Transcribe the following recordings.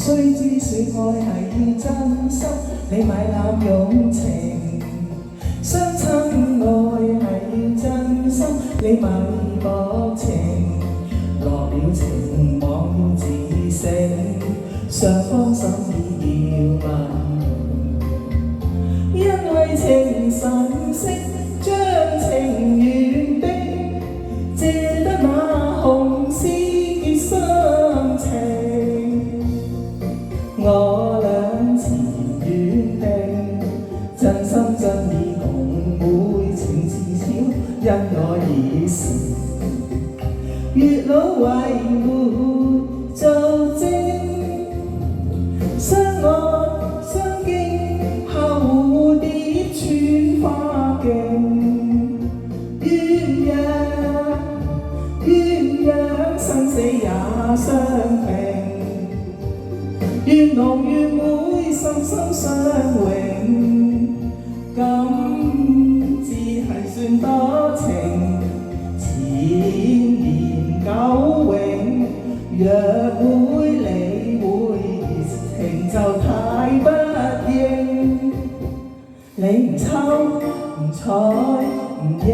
須知說愛係要真心，你買濫用情。相親愛係要真心，你買薄情。落了情網要自省，雙方心意要問。因為情神色，將情緣的，借得那紅絲結心情。我倆前緣定，真心真意共會情自小，因我已是月老為活做證，相愛相經後蝴蝶處花徑，鴛鴦生死也相並，願郎願妹心心相榮，今至係算多情，千年久永。若會理會情就太不應，你唔抽唔睬唔應，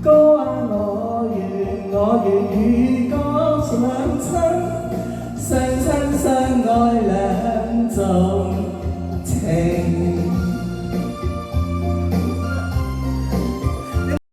歌啊我願與歌相親，相親相愛兩重。